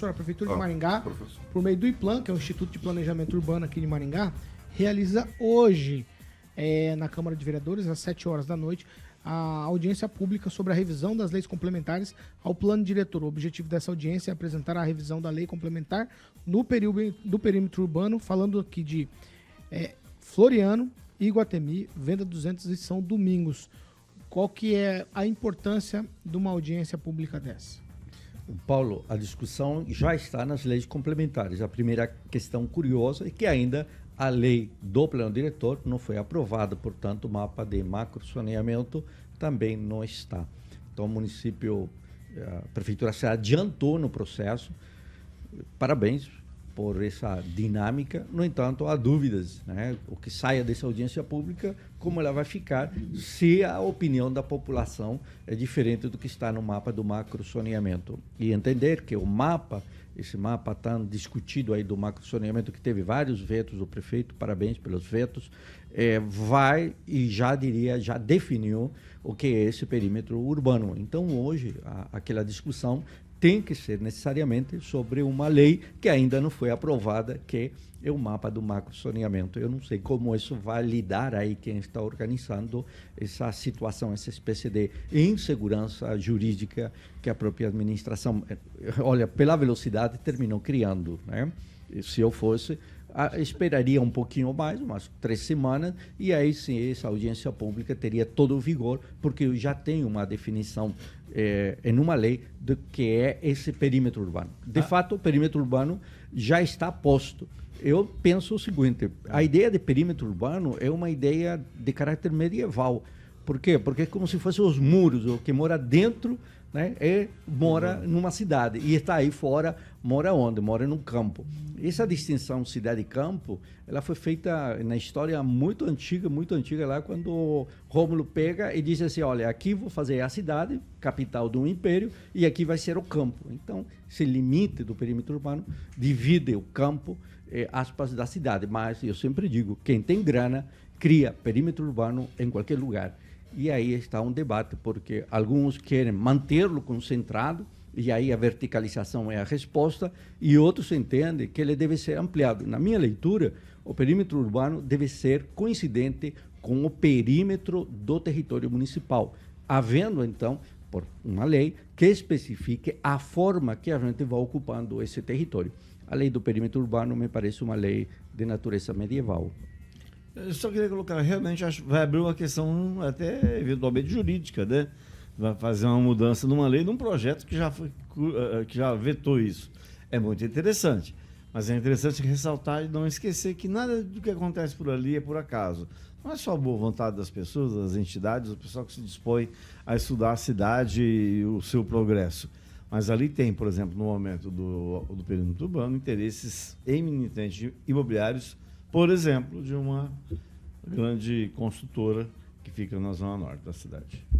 A Prefeitura de Maringá, por meio do IPLAN, que é o Instituto de Planejamento Urbano aqui de Maringá, realiza hoje, na Câmara de Vereadores, às 7 horas da noite, a audiência pública sobre a revisão das leis complementares ao plano diretor. O objetivo dessa audiência é apresentar a revisão da lei complementar do perímetro urbano, falando aqui de Floriano, Iguatemi, Venda 200 e São Domingos. Qual que é a importância de uma audiência pública dessa? Paulo, a discussão já está nas leis complementares. A primeira questão curiosa é que ainda a lei do plano diretor não foi aprovada, portanto, o mapa de macrozoneamento também não está. Então, o município, a prefeitura se adiantou no processo. Parabéns por essa dinâmica. No entanto, há dúvidas, né? O que saia dessa audiência pública, como ela vai ficar, se a opinião da população é diferente do que está no mapa do macrozoneamento. E entender que o mapa, esse mapa tão discutido aí do macrozoneamento, que teve vários vetos do prefeito, parabéns pelos vetos, vai e já definiu o que é esse perímetro urbano. Então, hoje, aquela discussão tem que ser necessariamente sobre uma lei que ainda não foi aprovada, que é o mapa do macrozoneamento. Eu não sei como isso vai lidar aí quem está organizando essa situação, essa espécie de insegurança jurídica que a própria administração, olha, pela velocidade, terminou criando, né? Se eu fosse, esperaria um pouquinho mais, umas 3 semanas, e aí sim essa audiência pública teria todo o vigor, porque eu já tenho uma definição em uma lei do que é esse perímetro urbano. De fato, o perímetro urbano já está posto. Eu penso o seguinte, a ideia de perímetro urbano é uma ideia de caráter medieval. Por quê? Porque é como se fossem os muros, o que mora dentro, né, mora numa cidade, e está aí fora, mora onde? Mora no campo. Essa distinção cidade-campo, ela foi feita na história muito antiga lá, quando Rômulo pega e diz assim, olha, aqui vou fazer a cidade, capital de um império, e aqui vai ser o campo. Então, esse limite do perímetro urbano divide o campo, aspas, da cidade. Mas, eu sempre digo, quem tem grana, cria perímetro urbano em qualquer lugar. E aí está um debate, porque alguns querem mantê-lo concentrado, e aí a verticalização é a resposta, e outros entendem que ele deve ser ampliado. Na minha leitura, o perímetro urbano deve ser coincidente com o perímetro do território municipal, havendo, então, por uma lei que especifique a forma que a gente vai ocupando esse território. A lei do perímetro urbano me parece uma lei de natureza medieval. Eu só queria colocar, realmente vai abrir uma questão até eventualmente jurídica, né? Vai fazer uma mudança numa lei, num projeto que já vetou isso. É muito interessante, mas é interessante ressaltar e não esquecer que nada do que acontece por ali é por acaso. Não é só a boa vontade das pessoas, das entidades, o pessoal que se dispõe a estudar a cidade e o seu progresso. Mas ali tem, por exemplo, no momento do perímetro urbano, interesses eminentemente imobiliários, por exemplo, de uma grande construtora que fica na zona norte da cidade.